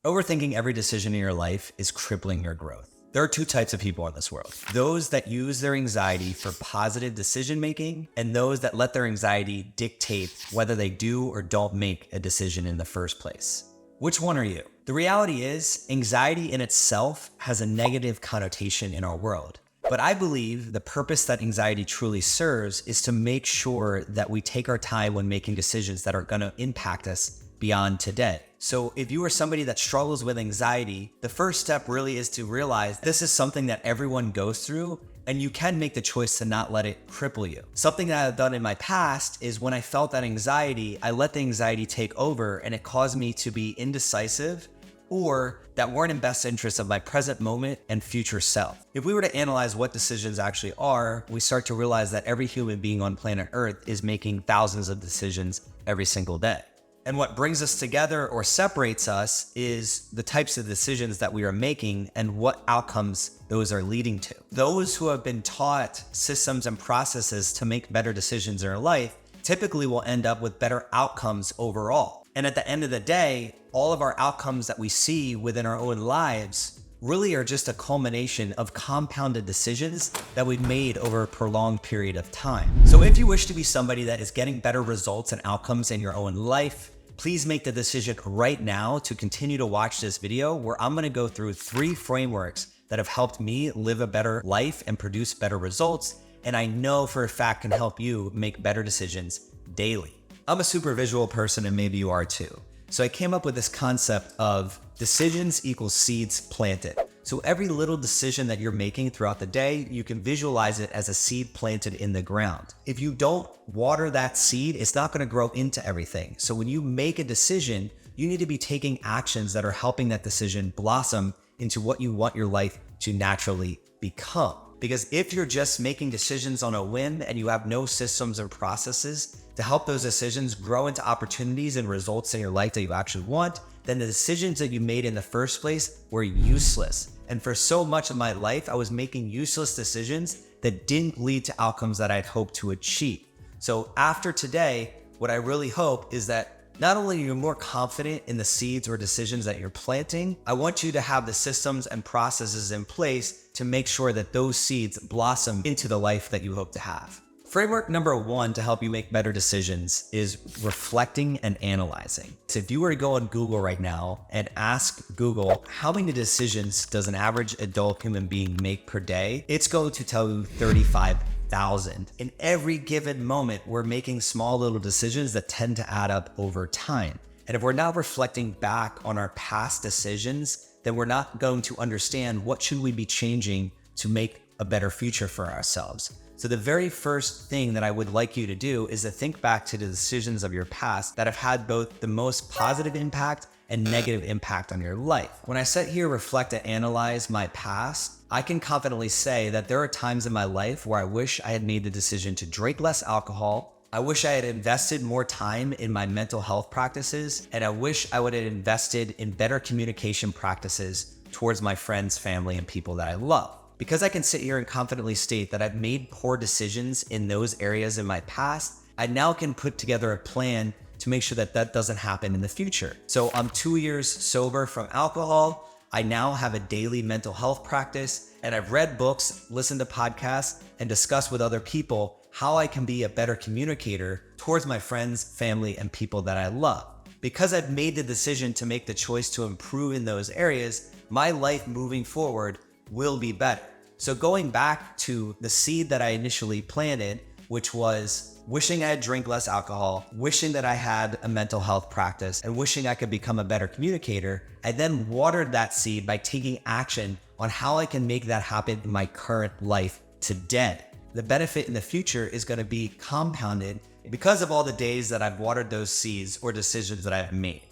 Overthinking every decision in your life is crippling your growth. There are two types of people in this world. Those that use their anxiety for positive decision making, and those that let their anxiety dictate whether they do or don't make a decision in the first place. Which one are you? The reality is, anxiety in itself has a negative connotation in our world. But I believe the purpose that anxiety truly serves is to make sure that we take our time when making decisions that are going to impact us beyond today. So if you are somebody that struggles with anxiety, the first step really is to realize this is something that everyone goes through, and you can make the choice to not let it cripple you. Something that I've done in my past is when I felt that anxiety, I let the anxiety take over, and it caused me to be indecisive or that weren't in best interest of my present moment and future self. If we were to analyze what decisions actually are, we start to realize that every human being on planet Earth is making thousands of decisions every single day. And what brings us together or separates us is the types of decisions that we are making and what outcomes those are leading to. Those who have been taught systems and processes to make better decisions in their life typically will end up with better outcomes overall. And at the end of the day, all of our outcomes that we see within our own lives really are just a culmination of compounded decisions that we've made over a prolonged period of time. So if you wish to be somebody that is getting better results and outcomes in your own life, please make the decision right now to continue to watch this video where I'm gonna go through 3 frameworks that have helped me live a better life and produce better results, and I know for a fact can help you make better decisions daily. I'm a super visual person, and maybe you are too. So I came up with this concept of decisions equals seeds planted. So every little decision that you're making throughout the day, you can visualize it as a seed planted in the ground. If you don't water that seed, it's not going to grow into everything. So when you make a decision, you need to be taking actions that are helping that decision blossom into what you want your life to naturally become. Because if you're just making decisions on a whim and you have no systems or processes to help those decisions grow into opportunities and results in your life that you actually want, then the decisions that you made in the first place were useless. And for so much of my life, I was making useless decisions that didn't lead to outcomes that I'd hoped to achieve. So after today, what I really hope is that not only are you more confident in the seeds or decisions that you're planting, I want you to have the systems and processes in place to make sure that those seeds blossom into the life that you hope to have. Framework number 1 to help you make better decisions is reflecting and analyzing. So if you were to go on Google right now and ask Google, how many decisions does an average adult human being make per day? It's going to tell you 35,000. In every given moment, we're making small little decisions that tend to add up over time. And if we're not reflecting back on our past decisions, then we're not going to understand what should we be changing to make a better future for ourselves. So the very first thing that I would like you to do is to think back to the decisions of your past that have had both the most positive impact and negative impact on your life. When I sit here, reflect, and analyze my past, I can confidently say that there are times in my life where I wish I had made the decision to drink less alcohol. I wish I had invested more time in my mental health practices, and I wish I would have invested in better communication practices towards my friends, family, and people that I love. Because I can sit here and confidently state that I've made poor decisions in those areas in my past, I now can put together a plan to make sure that that doesn't happen in the future. So I'm 2 years sober from alcohol. I now have a daily mental health practice, and I've read books, listened to podcasts, and discussed with other people how I can be a better communicator towards my friends, family, and people that I love. Because I've made the decision to make the choice to improve in those areas, my life moving forward will be better. So going back to the seed that I initially planted, which was wishing I had drank less alcohol, wishing that I had a mental health practice, and wishing I could become a better communicator, I then watered that seed by taking action on how I can make that happen in my current life today. The benefit in the future is going to be compounded because of all the days that I've watered those seeds or decisions that I've made.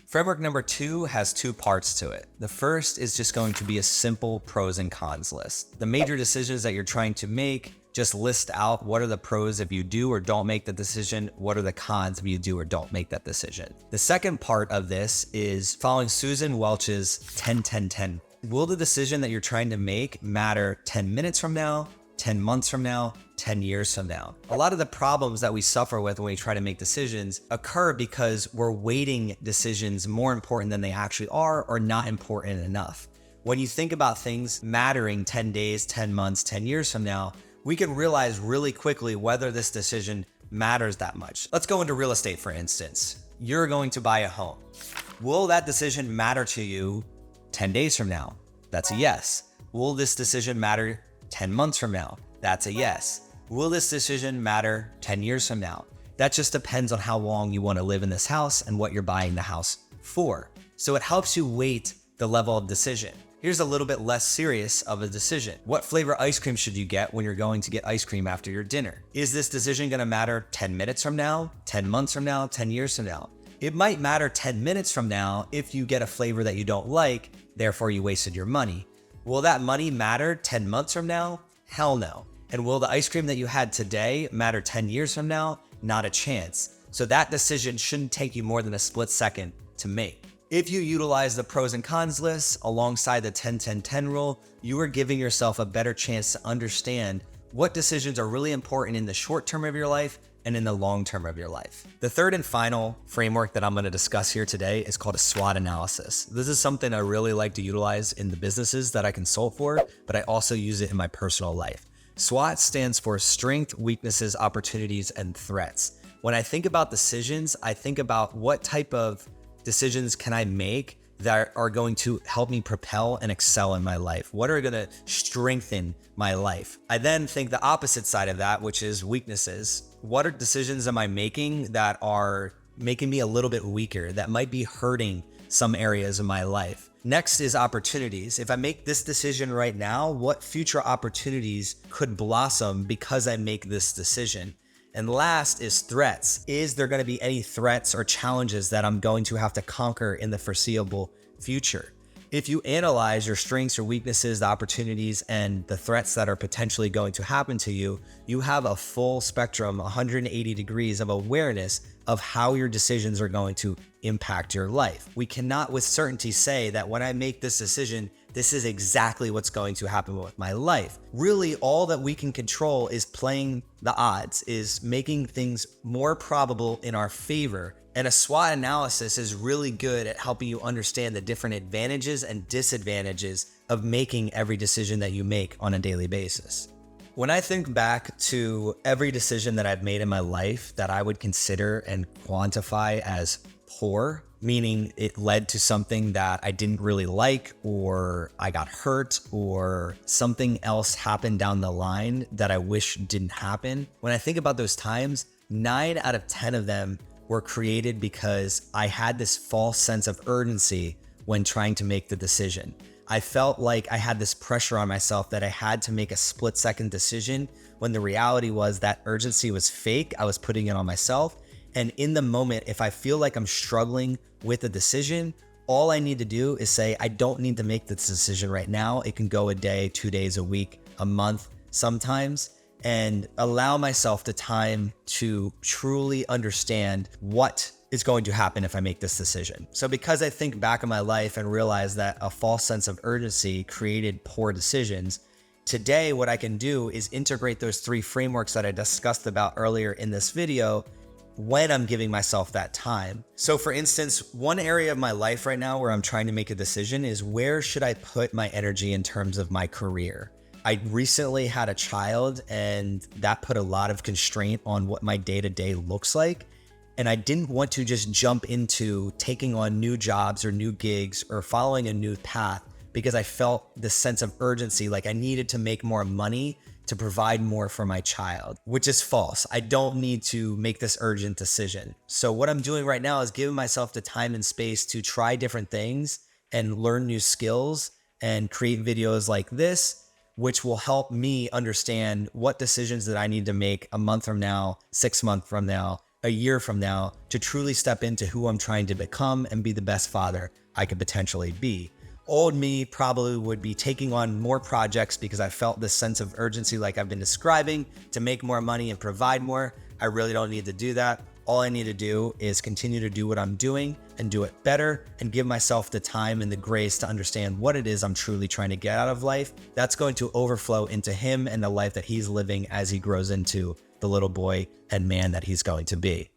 Framework number 2 has 2 parts to it. The first is just going to be a simple pros and cons list. The major decisions that you're trying to make, just list out what are the pros if you do or don't make the decision, what are the cons if you do or don't make that decision. The second part of this is following Susan Welch's 10-10-10. Will the decision that you're trying to make matter 10 minutes from now, 10 months from now, 10 years from now. A lot of the problems that we suffer with when we try to make decisions occur because we're weighting decisions more important than they actually are or not important enough. When you think about things mattering 10 days, 10 months, 10 years from now, we can realize really quickly whether this decision matters that much. Let's go into real estate, for instance. You're going to buy a home. Will that decision matter to you 10 days from now? That's a yes. Will this decision matter 10 months from now? That's a yes. Will this decision matter 10 years from now? That just depends on how long you want to live in this house and what you're buying the house for. So it helps you weight the level of decision. Here's a little bit less serious of a decision. What flavor ice cream should you get when you're going to get ice cream after your dinner? Is this decision going to matter 10 minutes from now, 10 months from now, 10 years from now? It might matter 10 minutes from now if you get a flavor that you don't like, therefore you wasted your money. Will that money matter 10 months from now? Hell no. And will the ice cream that you had today matter 10 years from now? Not a chance. So that decision shouldn't take you more than a split second to make. If you utilize the pros and cons list alongside the 10-10-10 rule, you are giving yourself a better chance to understand what decisions are really important in the short term of your life and in the long term of your life. The third and final framework that I'm going to discuss here today is called a SWOT analysis. This is something I really like to utilize in the businesses that I consult for, but I also use it in my personal life. SWOT stands for strength, weaknesses, opportunities, and threats. When I think about decisions, I think about what type of decisions can I make that are going to help me propel and excel in my life? What are going to strengthen my life? I then think the opposite side of that, which is weaknesses. What are decisions am I making that are making me a little bit weaker, that might be hurting some areas of my life? Next is opportunities. If I make this decision right now, what future opportunities could blossom because I make this decision? And last is threats. Is there going to be any threats or challenges that I'm going to have to conquer in the foreseeable future? If you analyze your strengths or weaknesses, the opportunities, and the threats that are potentially going to happen to you, you have a full spectrum, 180 degrees of awareness of how your decisions are going to impact your life. We cannot with certainty say that when I make this decision, this is exactly what's going to happen with my life. Really, all that we can control is playing the odds, is making things more probable in our favor. And a SWOT analysis is really good at helping you understand the different advantages and disadvantages of making every decision that you make on a daily basis. When I think back to every decision that I've made in my life that I would consider and quantify as poor, meaning it led to something that I didn't really like, or I got hurt, or something else happened down the line that I wish didn't happen. When I think about those times, 9 out of 10 of them were created because I had this false sense of urgency when trying to make the decision. I felt like I had this pressure on myself that I had to make a split-second decision when the reality was that urgency was fake. I was putting it on myself. And in the moment, if I feel like I'm struggling with a decision, all I need to do is say, I don't need to make this decision right now. It can go a day, 2 days, a week, a month, sometimes, and allow myself the time to truly understand what is going to happen if I make this decision. So because I think back on my life and realize that a false sense of urgency created poor decisions, today what I can do is integrate those 3 frameworks that I discussed about earlier in this video when I'm giving myself that time. So for instance, one area of my life right now where I'm trying to make a decision is where should I put my energy in terms of my career? I recently had a child and that put a lot of constraint on what my day-to-day looks like. And I didn't want to just jump into taking on new jobs or new gigs or following a new path because I felt this sense of urgency, like I needed to make more money to provide more for my child, which is false. I don't need to make this urgent decision. So what I'm doing right now is giving myself the time and space to try different things and learn new skills and create videos like this, which will help me understand what decisions that I need to make a month from now, 6 months from now, a year from now, to truly step into who I'm trying to become and be the best father I could potentially be. Old me probably would be taking on more projects because I felt this sense of urgency like I've been describing to make more money and provide more. I really don't need to do that. All I need to do is continue to do what I'm doing and do it better and give myself the time and the grace to understand what it is I'm truly trying to get out of life. That's going to overflow into him and the life that he's living as he grows into the little boy and man that he's going to be.